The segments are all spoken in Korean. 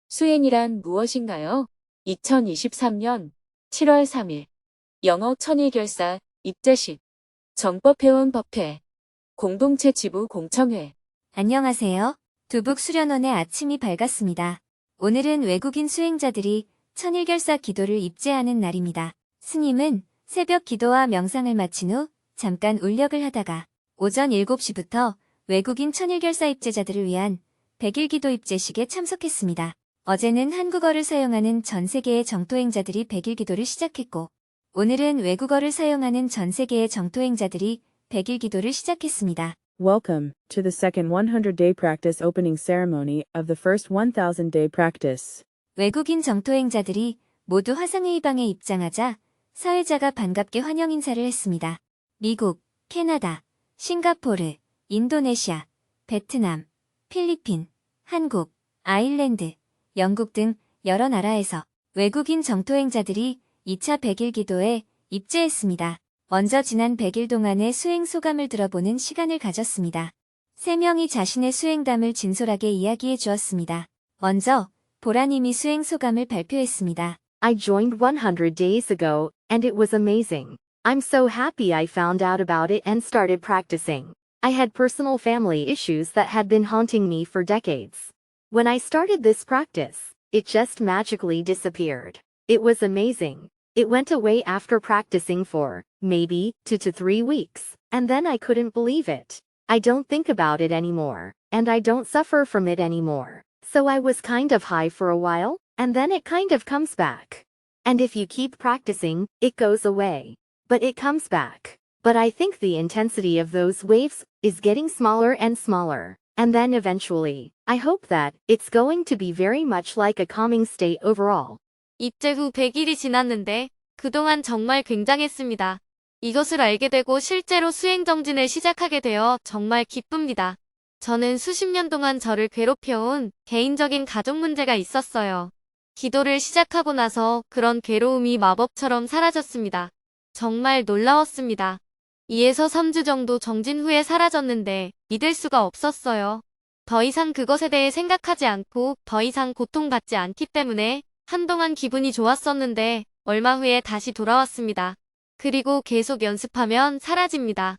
수행이란 무엇인가요? 2023년 7월 3일 영어 천일결사 입제식 정법회원 법회 공동체 지부 공청회. 안녕하세요. 두북 수련원의 아침이 밝았습니다. 오늘은 외국인 수행자들이 천일결사 기도를 입제하는 날입니다. 스님은 새벽 기도와 명상을 마친 후 잠깐 울력을 하다가 오전 7시부터 외국인 천일결사 입제자들을 위한 100일 기도 입제식에 참석했습니다. 어제는 한국어를 사용하는 전 세계의 정토행자들이 100일 기도를 시작했고 오늘은 외국어를 사용하는 전 세계의 정토행자들이 100일 기도를 시작했습니다. Welcome to the second 100-day practice opening ceremony of the first 1,000-day practice. 외국인 정토행자들이 모두 화상회의방에 입장하자 사회자가 반갑게 환영 인사를 했습니다. 미국, 캐나다, 싱가포르, 인도네시아, 베트남, 필리핀, 한국, 아일랜드, 영국 등 여러 나라에서 외국인 정토행자들이 2차 100일 기도에 입제했습니다. 먼저 지난 100일 동안의 수행 소감을 들어보는 시간을 가졌습니다. 3명이 자신의 수행담을 진솔하게 이야기해 주었습니다. 먼저 보라님이 수행 소감을 발표했습니다. I joined 100 days ago, and it was amazing. I'm so happy I found out about it and started practicing. I had personal family issues that had been haunting me for decades. When I started this practice, it just magically disappeared. It was amazing. It went away after practicing for, maybe, 2 to 3 weeks, and then I couldn't believe it. I don't think about it anymore, and I don't suffer from it anymore. So I was kind of high for a while, and then it kind of comes back. And if you keep practicing, it goes away. But it comes back. But I think the intensity of those waves is getting smaller and smaller. And then eventually, I hope that it's going to be very much like a calming state overall. 입제 후 100일이 지났는데 그동안 정말 굉장했습니다. 이것을 알게 되고 실제로 수행 정진을 시작하게 되어 정말 기쁩니다. 저는 수십 년 동안 저를 괴롭혀온 개인적인 가족 문제가 있었어요. 기도를 시작하고 나서 그런 괴로움이 마법처럼 사라졌습니다. 정말 놀라웠습니다. 2에서 3주 정도 정진 후에 사라졌는데 믿을 수가 없었어요. 더 이상 그것에 대해 생각하지 않고 더 이상 고통받지 않기 때문에 한동안 기분이 좋았었는데 얼마 후에 다시 돌아왔습니다. 그리고 계속 연습하면 사라집니다.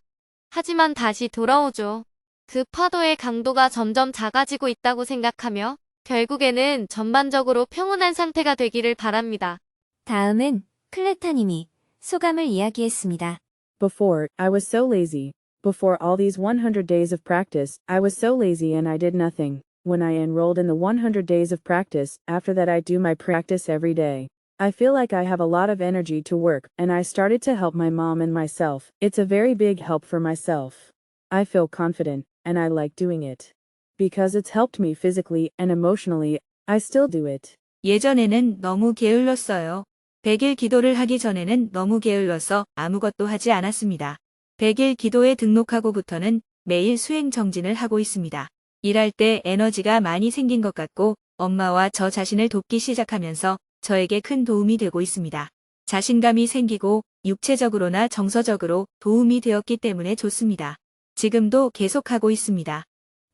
하지만 다시 돌아오죠. 그 파도의 강도가 점점 작아지고 있다고 생각하며 결국에는 전반적으로 평온한 상태가 되기를 바랍니다. 다음은 클레타님이 소감을 이야기했습니다. Before, I was so lazy. Before all these 100 days of practice, I was so lazy and I did nothing. When I enrolled in the 100 days of practice, after that I do my practice every day. I feel like I have a lot of energy to work, and I started to help my mom and myself. It's a very big help for myself. I feel confident, and I like doing it. Because it's helped me physically and emotionally, I still do it. 예전에는 너무 게을렀어요. 100일 기도를 하기 전에는 너무 게을러서 아무것도 하지 않았습니다. 100일 기도에 등록하고부터는 매일 수행 정진을 하고 있습니다. 일할 때 에너지가 많이 생긴 것 같고 엄마와 저 자신을 돕기 시작하면서 저에게 큰 도움이 되고 있습니다. 자신감이 생기고 육체적으로나 정서적으로 도움이 되었기 때문에 좋습니다. 지금도 계속하고 있습니다.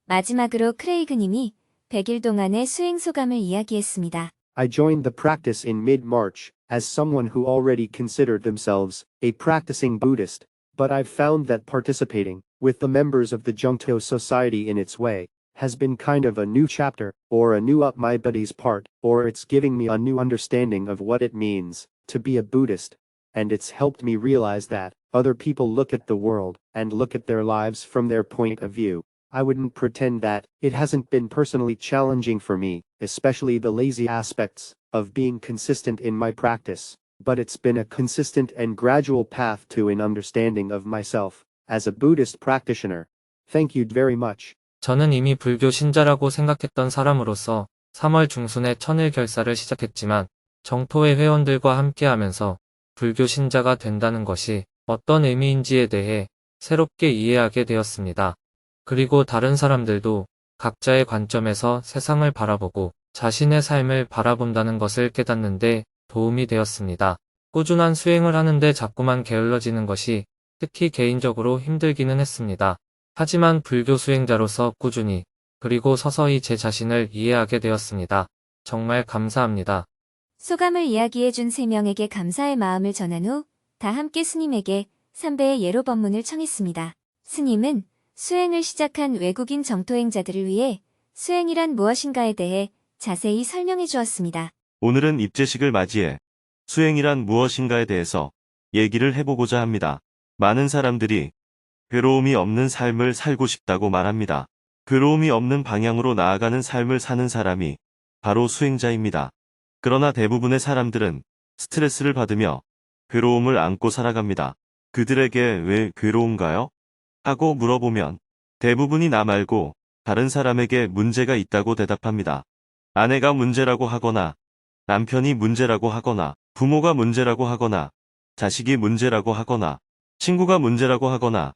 마지막으로 크레이그님이 100일 동안의 수행 소감을 이야기했습니다. I joined the practice in mid-March as someone who already considered themselves a practicing Buddhist, but I've found that participating with the members of the Jungto Society in its way has been kind of a new chapter, or a new up my buddy's part, or it's giving me a new understanding of what it means to be a Buddhist, and it's helped me realize that other people look at the world and look at their lives from their point of view. I wouldn't pretend that it hasn't been personally challenging for me, especially the lazy aspects of being consistent in my practice, but it's been a consistent and gradual path to an understanding of myself as a Buddhist practitioner. Thank you very much. 저는 이미 불교 신자라고 생각했던 사람으로서 3월 중순에 천일 결사를 시작했지만 정토회 회원들과 함께하면서 불교 신자가 된다는 것이 어떤 의미인지에 대해 새롭게 이해하게 되었습니다. 그리고 다른 사람들도 각자의 관점에서 세상을 바라보고 자신의 삶을 바라본다는 것을 깨닫는데 도움이 되었습니다. 꾸준한 수행을 하는데 자꾸만 게을러지는 것이 특히 개인적으로 힘들기는 했습니다. 하지만 불교 수행자로서 꾸준히 그리고 서서히 제 자신을 이해하게 되었습니다. 정말 감사합니다. 소감을 이야기해준 3명에게 감사의 마음을 전한 후 다 함께 스님에게 3배의 예로 법문을 청했습니다. 스님은 수행을 시작한 외국인 정토행자들을 위해 수행이란 무엇인가에 대해 자세히 설명해 주었습니다. 오늘은 입제식을 맞이해 수행이란 무엇인가에 대해서 얘기를 해보고자 합니다. 많은 사람들이 괴로움이 없는 삶을 살고 싶다고 말합니다. 괴로움이 없는 방향으로 나아가는 삶을 사는 사람이 바로 수행자입니다. 그러나 대부분의 사람들은 스트레스를 받으며 괴로움을 안고 살아갑니다. 그들에게 왜 괴로운가요? 하고 물어보면 대부분이 나 말고 다른 사람에게 문제가 있다고 대답합니다. 아내가 문제라고 하거나 남편이 문제라고 하거나 부모가 문제라고 하거나 자식이 문제라고 하거나 친구가 문제라고 하거나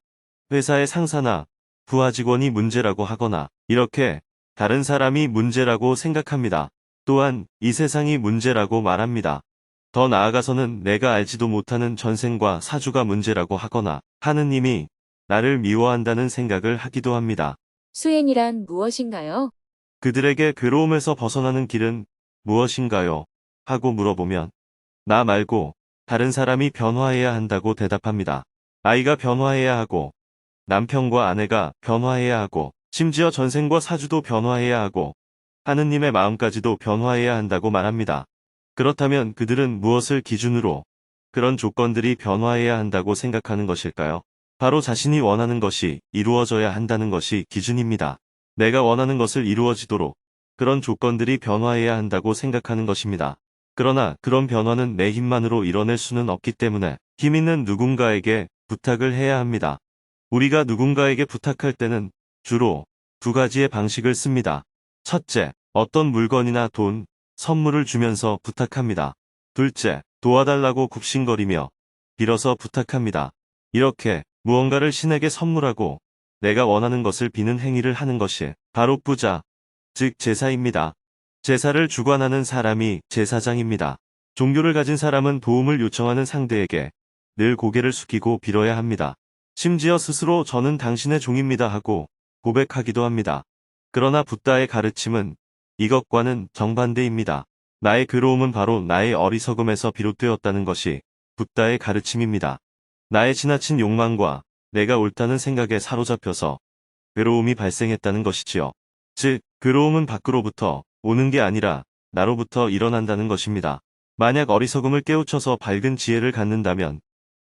회사의 상사나 부하 직원이 문제라고 하거나 이렇게 다른 사람이 문제라고 생각합니다. 또한 이 세상이 문제라고 말합니다. 더 나아가서는 내가 알지도 못하는 전생과 사주가 문제라고 하거나 하느님이 나를 미워한다는 생각을 하기도 합니다. 수행이란 무엇인가요? 그들에게 괴로움에서 벗어나는 길은 무엇인가요? 하고 물어보면 나 말고 다른 사람이 변화해야 한다고 대답합니다. 아이가 변화해야 하고 남편과 아내가 변화해야 하고 심지어 전생과 사주도 변화해야 하고 하느님의 마음까지도 변화해야 한다고 말합니다. 그렇다면 그들은 무엇을 기준으로 그런 조건들이 변화해야 한다고 생각하는 것일까요? 바로 자신이 원하는 것이 이루어져야 한다는 것이 기준입니다. 내가 원하는 것을 이루어지도록 그런 조건들이 변화해야 한다고 생각하는 것입니다. 그러나 그런 변화는 내 힘만으로 이뤄낼 수는 없기 때문에 힘 있는 누군가에게 부탁을 해야 합니다. 우리가 누군가에게 부탁할 때는 주로 2가지의 방식을 씁니다. 첫째, 어떤 물건이나 돈, 선물을 주면서 부탁합니다. 둘째, 도와달라고 굽신거리며 빌어서 부탁합니다. 이렇게 무언가를 신에게 선물하고 내가 원하는 것을 비는 행위를 하는 것이 바로 부자, 즉 제사입니다. 제사를 주관하는 사람이 제사장입니다. 종교를 가진 사람은 도움을 요청하는 상대에게 늘 고개를 숙이고 빌어야 합니다. 심지어 스스로 저는 당신의 종입니다 하고 고백하기도 합니다. 그러나 붓다의 가르침은 이것과는 정반대입니다. 나의 괴로움은 바로 나의 어리석음에서 비롯되었다는 것이 붓다의 가르침입니다. 나의 지나친 욕망과 내가 옳다는 생각에 사로잡혀서 괴로움이 발생했다는 것이지요. 즉, 괴로움은 밖으로부터 오는 게 아니라 나로부터 일어난다는 것입니다. 만약 어리석음을 깨우쳐서 밝은 지혜를 갖는다면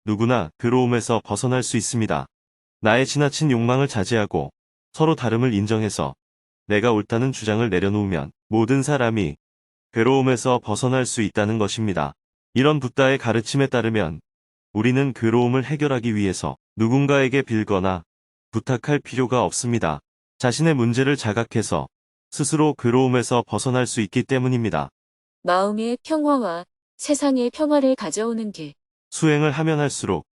누구나 괴로움에서 벗어날 수 있습니다. 나의 지나친 욕망을 자제하고 서로 다름을 인정해서 내가 옳다는 주장을 내려놓으면 모든 사람이 괴로움에서 벗어날 수 있다는 것입니다. 이런 붓다의 가르침에 따르면 우리는 괴로움을 해결하기 위해서 누군가에게 빌거나 부탁할 필요가 없습니다. 자신의 문제를 자각해서 스스로 괴로움에서 벗어날 수 있기 때문입니다. 마음의 평화와 세상의 평화를 가져오는 길. 수행을 하면 할수록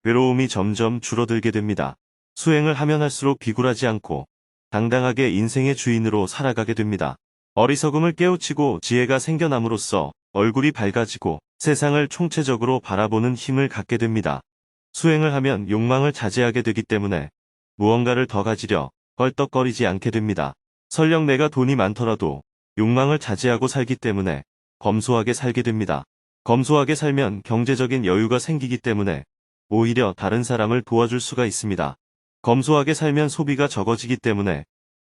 괴로움이 점점 줄어들게 됩니다. 수행을 하면 할수록 비굴하지 않고 당당하게 인생의 주인으로 살아가게 됩니다. 어리석음을 깨우치고 지혜가 생겨남으로써 얼굴이 밝아지고 세상을 총체적으로 바라보는 힘을 갖게 됩니다. 수행을 하면 욕망을 자제하게 되기 때문에 무언가를 더 가지려 껄떡거리지 않게 됩니다. 설령 내가 돈이 많더라도 욕망을 자제하고 살기 때문에 검소하게 살게 됩니다. 검소하게 살면 경제적인 여유가 생기기 때문에 오히려 다른 사람을 도와줄 수가 있습니다. 검소하게 살면 소비가 적어지기 때문에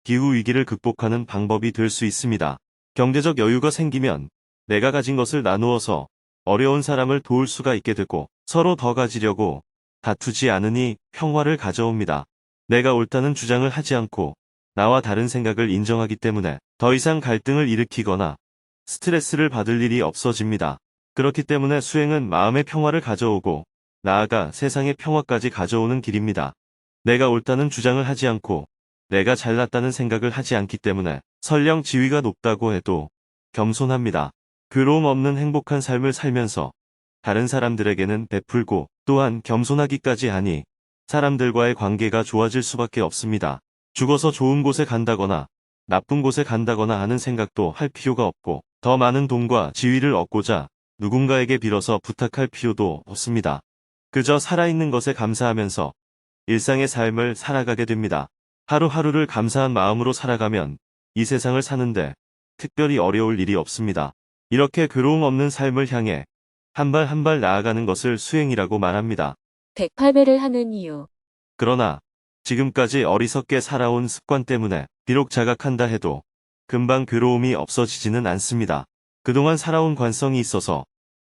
기후위기를 극복하는 방법이 될 수 있습니다. 경제적 여유가 생기면 내가 가진 것을 나누어서 어려운 사람을 도울 수가 있게 되고 서로 더 가지려고 다투지 않으니 평화를 가져옵니다. 내가 옳다는 주장을 하지 않고 나와 다른 생각을 인정하기 때문에 더 이상 갈등을 일으키거나 스트레스를 받을 일이 없어집니다. 그렇기 때문에 수행은 마음의 평화를 가져오고 나아가 세상의 평화까지 가져오는 길입니다. 내가 옳다는 주장을 하지 않고 내가 잘났다는 생각을 하지 않기 때문에 설령 지위가 높다고 해도 겸손합니다. 괴로움 없는 행복한 삶을 살면서 다른 사람들에게는 베풀고 또한 겸손하기까지 하니 사람들과의 관계가 좋아질 수밖에 없습니다. 죽어서 좋은 곳에 간다거나 나쁜 곳에 간다거나 하는 생각도 할 필요가 없고 더 많은 돈과 지위를 얻고자 누군가에게 빌어서 부탁할 필요도 없습니다. 그저 살아있는 것에 감사하면서 일상의 삶을 살아가게 됩니다. 하루하루를 감사한 마음으로 살아가면 이 세상을 사는데 특별히 어려울 일이 없습니다. 이렇게 괴로움 없는 삶을 향해 한 발 한 발 나아가는 것을 수행이라고 말합니다. 108배를 하는 이유. 그러나 지금까지 어리석게 살아온 습관 때문에 비록 자각한다 해도 금방 괴로움이 없어지지는 않습니다. 그동안 살아온 관성이 있어서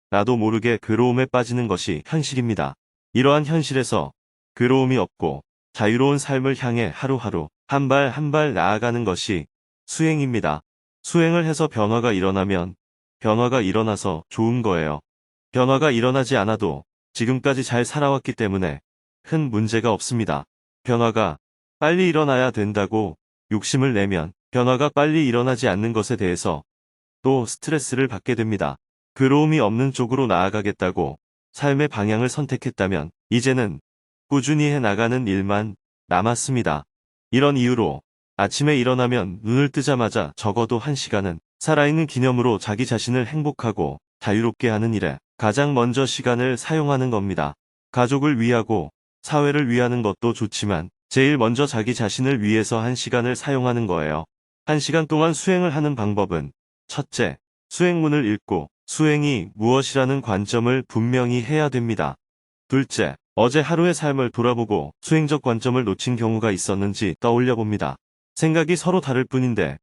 나도 모르게 괴로움에 빠지는 것이 현실입니다. 이러한 현실에서 괴로움이 없고 자유로운 삶을 향해 하루하루 한 발 한 발 나아가는 것이 수행입니다. 수행을 해서 변화가 일어나면 변화가 일어나서 좋은 거예요. 변화가 일어나지 않아도 지금까지 잘 살아왔기 때문에 큰 문제가 없습니다. 변화가 빨리 일어나야 된다고 욕심을 내면 변화가 빨리 일어나지 않는 것에 대해서 또 스트레스를 받게 됩니다. 괴로움이 없는 쪽으로 나아가겠다고 삶의 방향을 선택했다면 이제는 꾸준히 해나가는 일만 남았습니다. 이런 이유로 아침에 일어나면 눈을 뜨자마자 적어도 1시간은 살아있는 기념으로 자기 자신을 행복하고 자유롭게 하는 일에 가장 먼저 시간을 사용하는 겁니다. 가족을 위하고 사회를 위하는 것도 좋지만 제일 먼저 자기 자신을 위해서 1시간을 사용하는 거예요. 1시간 동안 수행을 하는 방법은 첫째, 수행문을 읽고 수행이 무엇이라는 관점을 분명히 해야 됩니다. 둘째, 어제 하루의 삶을 돌아보고 수행적 관점을 놓친 경우가 있었는지 떠올려 봅니다. 생각이 서로 다를 뿐인데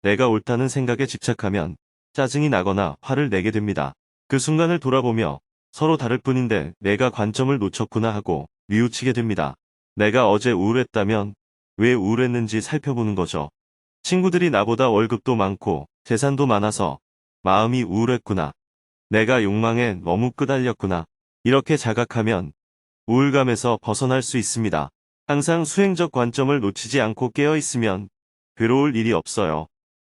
내가 옳다는 생각에 집착하면 짜증이 나거나 화를 내게 됩니다. 그 순간을 돌아보며 서로 다를 뿐인데 내가 관점을 놓쳤구나 하고 뉘우치게 됩니다. 내가 어제 우울했다면 왜 우울했는지 살펴보는 거죠. 친구들이 나보다 월급도 많고 재산도 많아서 마음이 우울했구나. 내가 욕망에 너무 끄달렸구나. 이렇게 자각하면 우울감에서 벗어날 수 있습니다. 항상 수행적 관점을 놓치지 않고 깨어 있으면 괴로울 일이 없어요.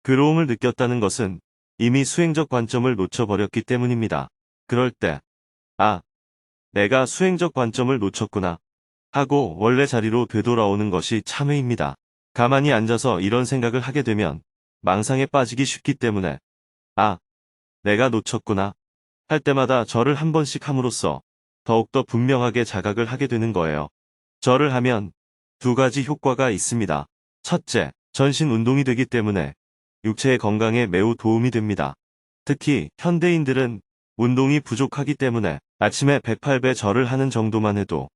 괴로움을 느꼈다는 것은 이미 수행적 관점을 놓쳐버렸기 때문입니다. 그럴 때, 내가 수행적 관점을 놓쳤구나 하고 원래 자리로 되돌아오는 것이 참회입니다. 가만히 앉아서 이런 생각을 하게 되면 망상에 빠지기 쉽기 때문에 내가 놓쳤구나 할 때마다 절을 한 번씩 함으로써 더욱더 분명하게 자각을 하게 되는 거예요. 절을 하면 두 가지 효과가 있습니다. 첫째, 전신 운동이 되기 때문에 육체의 건강에 매우 도움이 됩니다. 특히 현대인들은 운동이 부족하기 때문에 아침에 108배 절을 하는 정도만 해도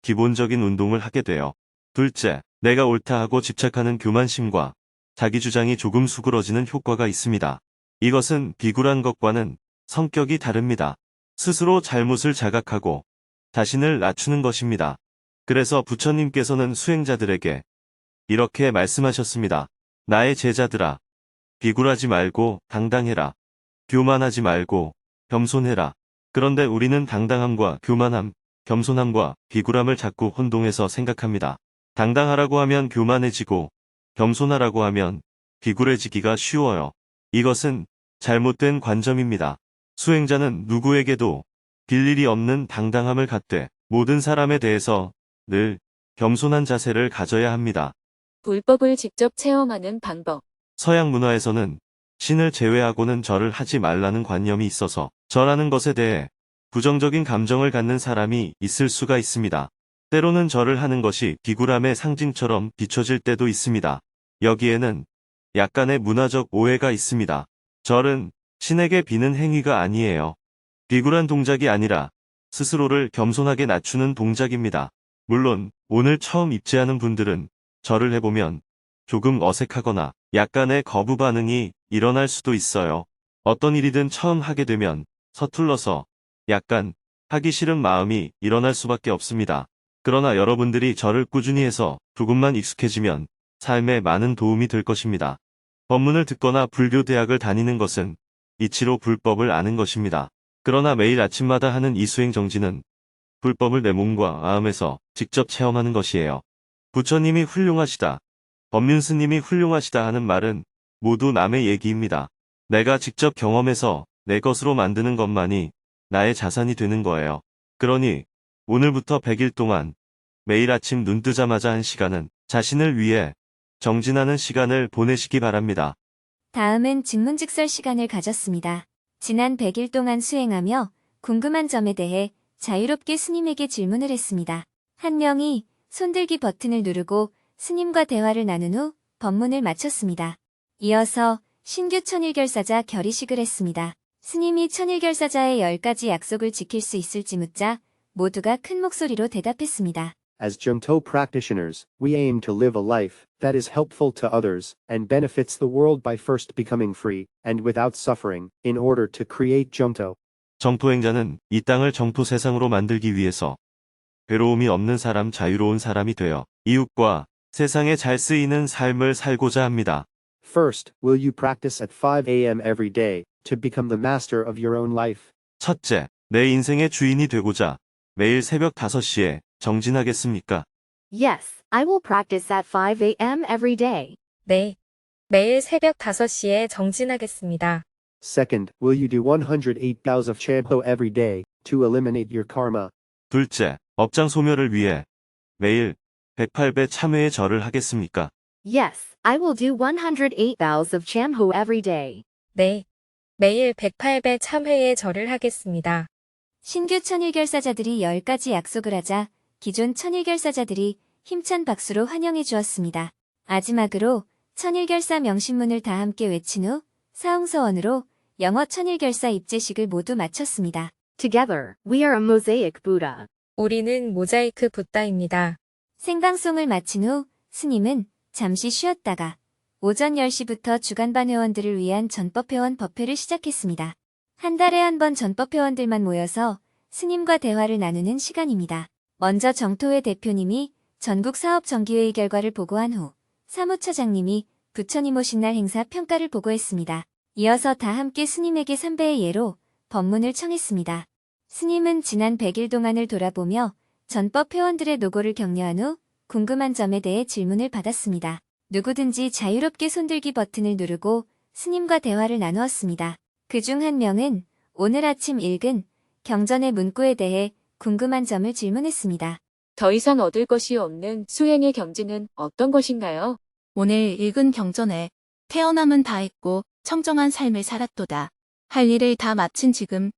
기본적인 운동을 하게 돼요. 둘째, 내가 옳다 하고 집착하는 교만심과 자기주장이 조금 수그러지는 효과가 있습니다. 이것은 비굴한 것과는 성격이 다릅니다. 스스로 잘못을 자각하고 자신을 낮추는 것입니다. 그래서 부처님께서는 수행자들에게 이렇게 말씀하셨습니다. 나의 제자들아, 비굴하지 말고 당당해라. 교만하지 말고 겸손해라. 그런데 우리는 당당함과 교만함, 겸손함과 비굴함을 자꾸 혼동해서 생각합니다. 당당하라고 하면 교만해지고 겸손하라고 하면 비굴해지기가 쉬워요. 이것은 잘못된 관점입니다. 수행자는 누구에게도 빌 일이 없는 당당함을 갖되 모든 사람에 대해서 늘 겸손한 자세를 가져야 합니다. 불법을 직접 체험하는 방법. 서양 문화에서는 신을 제외하고는 절을 하지 말라는 관념이 있어서 절하는 것에 대해 부정적인 감정을 갖는 사람이 있을 수가 있습니다. 때로는 절을 하는 것이 비굴함의 상징처럼 비춰질 때도 있습니다. 여기에는 약간의 문화적 오해가 있습니다. 절은 신에게 비는 행위가 아니에요. 비굴한 동작이 아니라 스스로를 겸손하게 낮추는 동작입니다. 물론 오늘 처음 입지하는 분들은 절을 해보면 조금 어색하거나 약간의 거부 반응이 일어날 수도 있어요. 어떤 일이든 처음 하게 되면 서툴러서 약간 하기 싫은 마음이 일어날 수밖에 없습니다. 그러나 여러분들이 절을 꾸준히 해서 조금만 익숙해지면 삶에 많은 도움이 될 것입니다. 법문을 듣거나 불교 대학을 다니는 것은 이치로 불법을 아는 것입니다. 그러나 매일 아침마다 하는 이 수행 정지는 불법을 내 몸과 마음에서 직접 체험하는 것이에요. 부처님이 훌륭하시다, 법륜스님이 훌륭하시다 하는 말은 모두 남의 얘기입니다. 내가 직접 경험해서 내 것으로 만드는 것만이 나의 자산이 되는 거예요. 그러니 오늘부터 100일 동안 매일 아침 눈 뜨자마자 1시간은 자신을 위해 정진하는 시간을 보내시기 바랍니다. 다음은 증문즉설 시간을 가졌습니다. 지난 100일 동안 수행하며 궁금한 점에 대해 자유롭게 스님에게 질문을 했습니다. 한 명이 손들기 버튼을 누르고 스님과 대화를 나눈 후 법문을 마쳤습니다. 이어서 신규 천일결사자 결의식을 했습니다. 스님이 천일결사자의 10가지 약속을 지킬 수 있을지 묻자 모두가 큰 목소리로 대답했습니다. As Jungto practitioners, we aim to live a life that is helpful to others and benefits the world by first becoming free and without suffering in order to create Jungto. 정토행자는 이 땅을 정토 세상으로 만들기 위해서 괴로움이 없는 사람, 자유로운 사람이 되어 이웃과 세상에 잘 쓰이는 삶을 살고자 합니다. First, will you practice at 5 a.m. every day to become the master of your own life? 첫째, 내 인생의 주인이 되고자 매일 새벽 5시에 정진하겠습니까? Yes, I will practice at 5 a.m. every day. 네. 매일 새벽 5시에 정진하겠습니다. Second, will you do 108 bows of Chanho every day to eliminate your karma? 둘째, 업장 소멸을 위해 매일 108배 참회의 절을 하겠습니까? Yes, I will do 108 vows of Chamho every day. 네. 매일 108배 참회의 절을 하겠습니다. 신규 천일결사자들이 10가지 약속을 하자 기존 천일결사자들이 힘찬 박수로 환영해 주었습니다. 마지막으로 천일결사 명심문을 다 함께 외친 후 사흥서원으로 영어 천일결사 입제식을 모두 마쳤습니다. Together, we are a mosaic Buddha. 우리는 모자이크 붓다입니다. 생방송을 마친 후 스님은 잠시 쉬었다가 오전 10시부터 주간반 회원들을 위한 전법회원 법회를 시작했습니다. 한 달에 한 번 전법회원들만 모여서 스님과 대화를 나누는 시간입니다. 먼저 정토회 대표님이 전국 사업 정기회의 결과를 보고한 후 사무처장님이 부처님 오신 날 행사 평가를 보고했습니다. 이어서 다 함께 스님에게 삼배의 예로 법문을 청했습니다. 스님은 지난 100일 동안을 돌아보며 전법 회원들의 노고를 격려한 후 궁금한 점에 대해 질문을 받았습니다. 누구든지 자유롭게 손들기 버튼을 누르고 스님과 대화를 나누었습니다. 그중 한 명은 오늘 아침 읽은 경전의 문구에 대해 궁금한 점을 질문했습니다. 더 이상 얻을 것이 없는 수행의 경지는 어떤 것인가요? 오늘 읽은 경전에 태어남은 다 했고 청정한 삶을 살았도다. 할 일을 다 마친 지금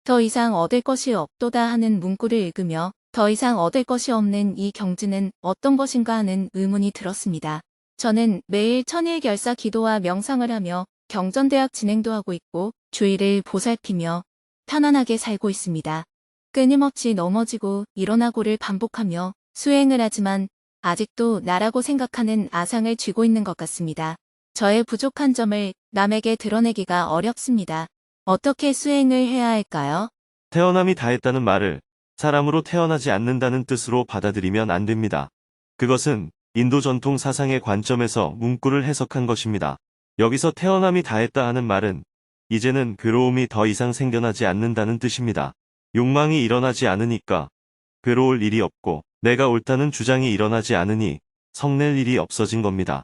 더 이상 얻을 것이 없도다 하는 문구를 읽으며 더 이상 얻을 것이 없는 이 경지는 어떤 것인가 하는 의문이 들었습니다. 저는 매일 천일결사 기도와 명상을 하며 경전대학 진행도 하고 있고 주의를 보살피며 편안하게 살고 있습니다. 끊임없이 넘어지고 일어나고를 반복하며 수행을 하지만 아직도 나라고 생각하는 아상을 쥐고 있는 것 같습니다. 저의 부족한 점을 남에게 드러내기가 어렵습니다. 어떻게 수행을 해야 할까요? 태어남이 다 했다는 말을 사람으로 태어나지 않는다는 뜻으로 받아들이면 안 됩니다. 그것은 인도 전통 사상의 관점에서 문구를 해석한 것입니다. 여기서 태어남이 다 했다 하는 말은 이제는 괴로움이 더 이상 생겨나지 않는다는 뜻입니다. 욕망이 일어나지 않으니까 괴로울 일이 없고 내가 옳다는 주장이 일어나지 않으니 성낼 일이 없어진 겁니다.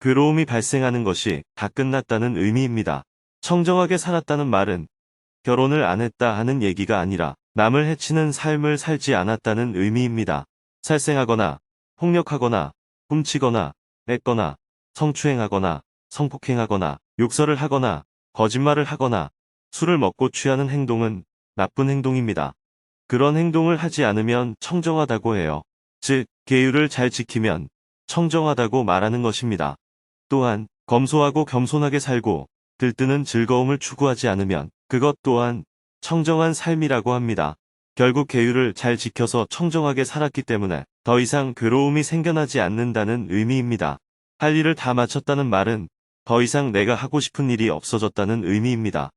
괴로움이 발생하는 것이 다 끝났다는 의미입니다. 청정하게 살았다는 말은 결혼을 안 했다 하는 얘기가 아니라 남을 해치는 삶을 살지 않았다는 의미입니다. 살생하거나 폭력하거나 훔치거나 뺏거나 성추행하거나 성폭행하거나 욕설을 하거나 거짓말을 하거나 술을 먹고 취하는 행동은 나쁜 행동입니다. 그런 행동을 하지 않으면 청정하다고 해요. 즉, 계율을 잘 지키면 청정하다고 말하는 것입니다. 또한 검소하고 겸손하게 살고 들뜨는 즐거움을 추구하지 않으면 그것 또한 청정한 삶이라고 합니다. 결국 계율을 잘 지켜서 청정하게 살았기 때문에 더 이상 괴로움이 생겨나지 않는다는 의미입니다. 할 일을 다 마쳤다는 말은 더 이상 내가 하고 싶은 일이 없어졌다는 의미입니다.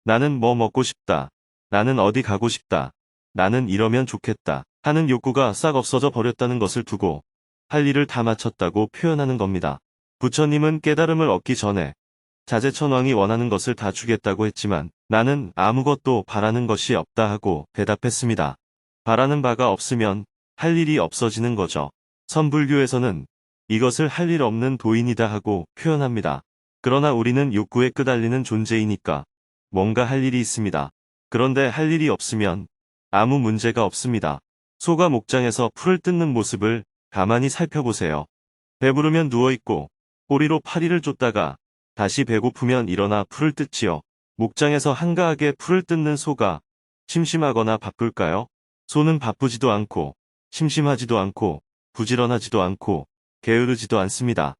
나는 뭐 먹고 싶다. 나는 어디 가고 싶다. 나는 이러면 좋겠다 하는 욕구가 싹 없어져 버렸다는 것을 두고 할 일을 다 마쳤다고 표현하는 겁니다. 부처님은 깨달음을 얻기 전에 자재천왕이 원하는 것을 다 주겠다고 했지만 나는 아무것도 바라는 것이 없다 하고 대답했습니다. 바라는 바가 없으면 할 일이 없어지는 거죠. 선불교에서는 이것을 할 일 없는 도인이다 하고 표현합니다. 그러나 우리는 욕구에 끄달리는 존재이니까 뭔가 할 일이 있습니다. 그런데 할 일이 없으면 아무 문제가 없습니다. 소가 목장에서 풀을 뜯는 모습을 가만히 살펴보세요. 배부르면 누워있고 꼬리로 파리를 쫓다가 다시 배고프면 일어나 풀을 뜯지요. 목장에서 한가하게 풀을 뜯는 소가 심심하거나 바쁠까요? 소는 바쁘지도 않고 심심하지도 않고 부지런하지도 않고 게으르지도 않습니다.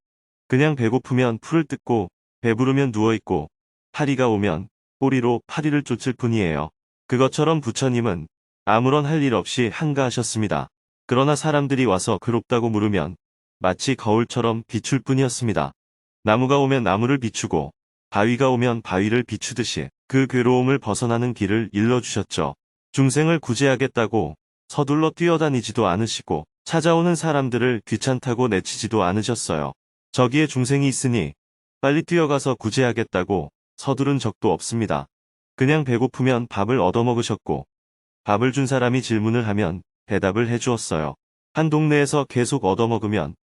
그냥 배고프면 풀을 뜯고 배부르면 누워있고 파리가 오면 꼬리로 파리를 쫓을 뿐이에요. 그것처럼 부처님은 아무런 할 일 없이 한가하셨습니다. 그러나 사람들이 와서 괴롭다고 물으면 마치 거울처럼 비출 뿐이었습니다. 나무가 오면 나무를 비추고 바위가 오면 바위를 비추듯이 그 괴로움을 벗어나는 길을 일러주셨죠. 중생을 구제하겠다고 서둘러 뛰어다니지도 않으시고 찾아오는 사람들을 귀찮다고 내치지도 않으셨어요. 저기에 중생이 있으니 빨리 뛰어가서 구제하겠다고 서두른 적도 없습니다. 그냥 배고프면 밥을 얻어먹으셨고 밥을 준 사람이 질문을 하면 대답을 해주었어요. 한 동네에서 계속 얻어먹으면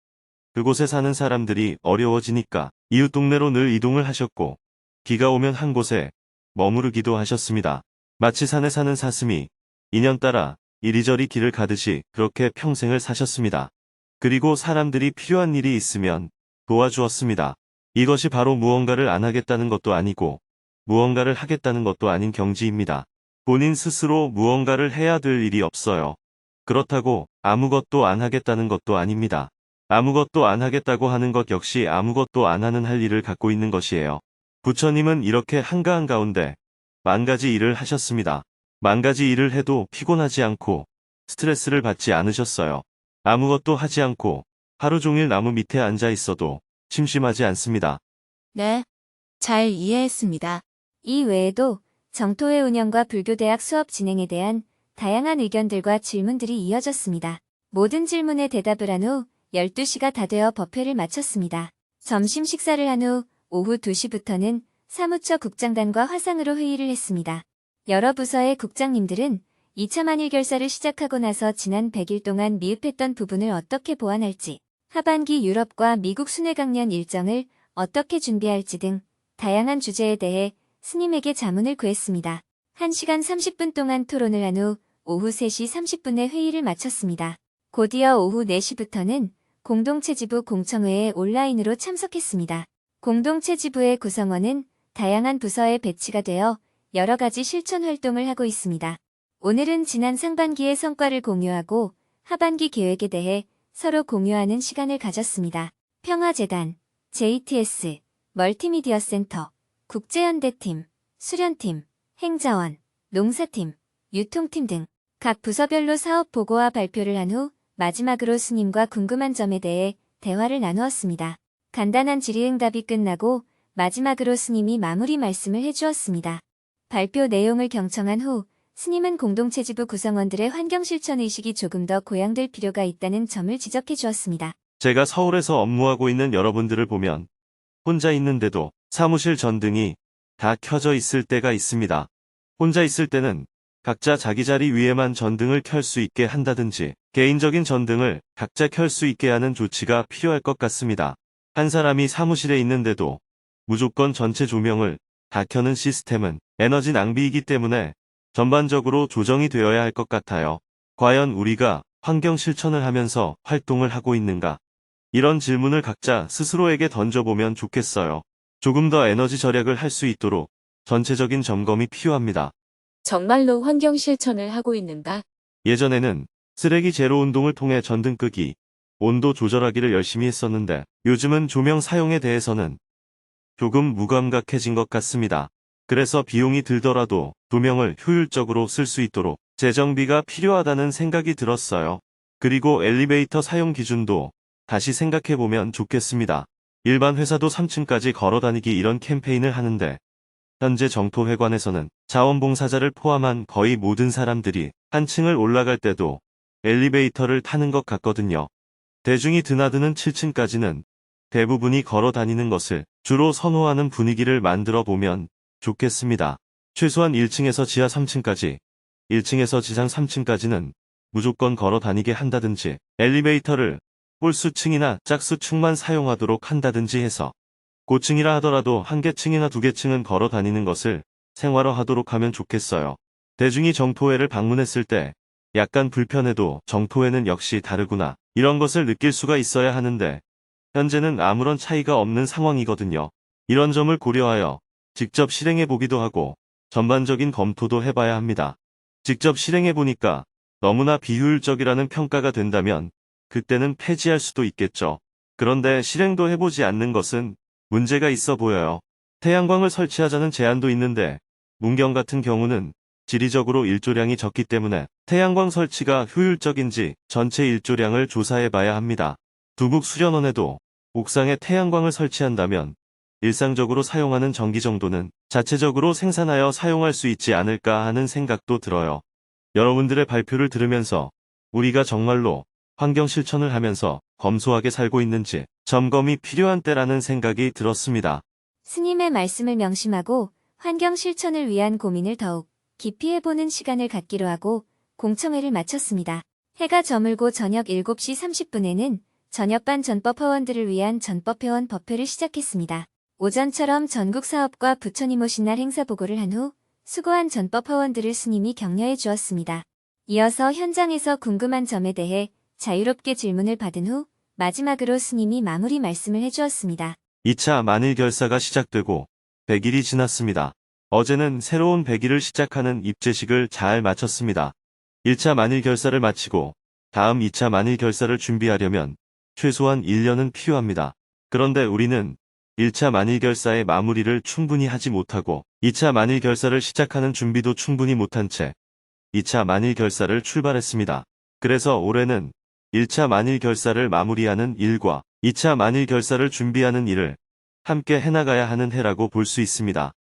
그곳에 사는 사람들이 어려워지니까 이웃 동네로 늘 이동을 하셨고 비가 오면 한 곳에 머무르기도 하셨습니다. 마치 산에 사는 사슴이 인연 따라 이리저리 길을 가듯이 그렇게 평생을 사셨습니다. 그리고 사람들이 필요한 일이 있으면 도와주었습니다. 이것이 바로 무언가를 안 하겠다는 것도 아니고 무언가를 하겠다는 것도 아닌 경지입니다. 본인 스스로 무언가를 해야 될 일이 없어요. 그렇다고 아무것도 안 하겠다는 것도 아닙니다. 아무것도 안 하겠다고 하는 것 역시 아무것도 안 하는 할 일을 갖고 있는 것이에요. 부처님은 이렇게 한가한 가운데 만 가지 일을 하셨습니다. 만 가지 일을 해도 피곤하지 않고 스트레스를 받지 않으셨어요. 아무것도 하지 않고 하루 종일 나무 밑에 앉아 있어도 심심하지 않습니다. 네, 잘 이해했습니다. 이 외에도 정토회 운영과 불교대학 수업 진행에 대한 다양한 의견들과 질문들이 이어졌습니다. 모든 질문에 대답을 한 후 12시가 다 되어 법회를 마쳤습니다. 점심 식사를 한 후 오후 2시부터는 사무처 국장단과 화상으로 회의를 했습니다. 여러 부서의 국장님들은 2차 만일 결사를 시작하고 나서 지난 100일 동안 미흡했던 부분을 어떻게 보완할지, 하반기 유럽과 미국 순회강연 일정을 어떻게 준비할지 등 다양한 주제에 대해 스님에게 자문을 구했습니다. 1시간 30분 동안 토론을 한 후 오후 3시 30분에 회의를 마쳤습니다. 곧이어 오후 4시부터는 공동체지부 공청회에 온라인으로 참석했습니다. 공동체지부의 구성원은 다양한 부서에 배치가 되어 여러 가지 실천 활동을 하고 있습니다. 오늘은 지난 상반기의 성과를 공유하고 하반기 계획에 대해 서로 공유하는 시간을 가졌습니다. 평화재단, JTS, 멀티미디어 센터, 국제연대팀, 수련팀, 행자원, 농사팀, 유통팀 등 각 부서별로 사업 보고와 발표를 한 후 마지막으로 스님과 궁금한 점에 대해 대화를 나누었습니다. 간단한 질의응답이 끝나고 마지막으로 스님이 마무리 말씀을 해주었습니다. 발표 내용을 경청한 후 스님은 공동체지부 구성원들의 환경실천의식이 조금 더 고양될 필요가 있다는 점을 지적해 주었습니다. 제가 서울에서 업무하고 있는 여러분들을 보면 혼자 있는데도 사무실 전등이 다 켜져 있을 때가 있습니다. 혼자 있을 때는 각자 자기 자리 위에만 전등을 켤 수 있게 한다든지 개인적인 전등을 각자 켤 수 있게 하는 조치가 필요할 것 같습니다. 한 사람이 사무실에 있는데도 무조건 전체 조명을 다 켜는 시스템은 에너지 낭비이기 때문에 전반적으로 조정이 되어야 할 것 같아요. 과연 우리가 환경 실천을 하면서 활동을 하고 있는가? 이런 질문을 각자 스스로에게 던져보면 좋겠어요. 조금 더 에너지 절약을 할 수 있도록 전체적인 점검이 필요합니다. 정말로 환경 실천을 하고 있는가? 예전에는 쓰레기 제로 운동을 통해 전등 끄기, 온도 조절하기를 열심히 했었는데 요즘은 조명 사용에 대해서는 조금 무감각해진 것 같습니다. 그래서 비용이 들더라도 조명을 효율적으로 쓸 수 있도록 재정비가 필요하다는 생각이 들었어요. 그리고 엘리베이터 사용 기준도 다시 생각해보면 좋겠습니다. 일반 회사도 3층까지 걸어 다니기 이런 캠페인을 하는데 현재 정토회관에서는 자원봉사자를 포함한 거의 모든 사람들이 한 층을 올라갈 때도 엘리베이터를 타는 것 같거든요. 대중이 드나드는 7층까지는 대부분이 걸어 다니는 것을 주로 선호하는 분위기를 만들어 보면 좋겠습니다. 최소한 1층에서 지하 3층까지, 1층에서 지상 3층까지는 무조건 걸어 다니게 한다든지 엘리베이터를 홀수층이나 짝수층만 사용하도록 한다든지 해서 고층이라 하더라도 한 개 층이나 두 개 층은 걸어 다니는 것을 생활화하도록 하면 좋겠어요. 대중이 정토회를 방문했을 때 약간 불편해도 정토회는 역시 다르구나 이런 것을 느낄 수가 있어야 하는데 현재는 아무런 차이가 없는 상황이거든요. 이런 점을 고려하여 직접 실행해 보기도 하고 전반적인 검토도 해봐야 합니다. 직접 실행해 보니까 너무나 비효율적이라는 평가가 된다면 그때는 폐지할 수도 있겠죠. 그런데 실행도 해보지 않는 것은 문제가 있어 보여요. 태양광을 설치하자는 제안도 있는데 문경 같은 경우는 지리적으로 일조량이 적기 때문에 태양광 설치가 효율적인지 전체 일조량을 조사해 봐야 합니다. 두북 수련원에도 옥상에 태양광을 설치한다면 일상적으로 사용하는 전기 정도는 자체적으로 생산하여 사용할 수 있지 않을까 하는 생각도 들어요. 여러분들의 발표를 들으면서 우리가 정말로 환경 실천을 하면서 검소하게 살고 있는지 점검이 필요한 때라는 생각이 들었습니다. 스님의 말씀을 명심하고 환경 실천을 위한 고민을 더욱 깊이 해보는 시간을 갖기로 하고 공청회를 마쳤습니다. 해가 저물고 저녁 7시 30분에는 저녁반 전법 회원들을 위한 전법 회원 법회를 시작했습니다. 오전처럼 전국 사업과 부처님 오신 날 행사 보고를 한 후 수고한 전법 회원들을 스님이 격려해 주었습니다. 이어서 현장에서 궁금한 점에 대해 자유롭게 질문을 받은 후 마지막으로 스님이 마무리 말씀을 해주었습니다. 2차 만일 결사가 시작되고 100일이 지났습니다. 어제는 새로운 100일을 시작하는 입제식을 잘 마쳤습니다. 1차 만일 결사를 마치고 다음 2차 만일 결사를 준비하려면 최소한 1년은 필요합니다. 그런데 우리는 1차 만일 결사의 마무리를 충분히 하지 못하고 2차 만일 결사를 시작하는 준비도 충분히 못한 채 2차 만일 결사를 출발했습니다. 그래서 올해는 1차 만일 결사를 마무리하는 일과 2차 만일 결사를 준비하는 일을 함께 해나가야 하는 해라고 볼 수 있습니다.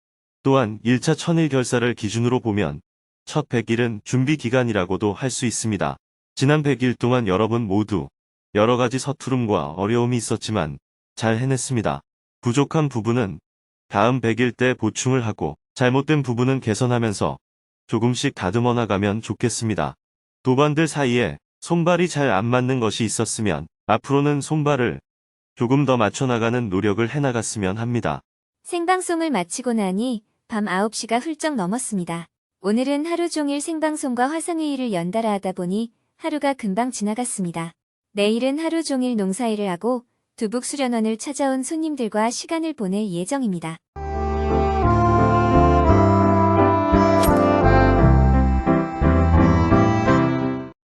또한 1차 천일 결사를 기준으로 보면 첫 100일은 준비 기간이라고도 할 수 있습니다. 지난 100일 동안 여러분 모두 여러 가지 서투름과 어려움이 있었지만 잘 해냈습니다. 부족한 부분은 다음 100일 때 보충을 하고 잘못된 부분은 개선하면서 조금씩 다듬어 나가면 좋겠습니다. 도반들 사이에 손발이 잘 안 맞는 것이 있었으면 앞으로는 손발을 조금 더 맞춰 나가는 노력을 해나갔으면 합니다. 생방송을 마치고 나니 밤 9시가 훌쩍 넘었습니다. 오늘은 하루 종일 생방송과 화상회의를 연달아 하다 보니 하루가 금방 지나갔습니다. 내일은 하루 종일 농사일을 하고 두북 수련원을 찾아온 손님들과 시간을 보낼 예정입니다.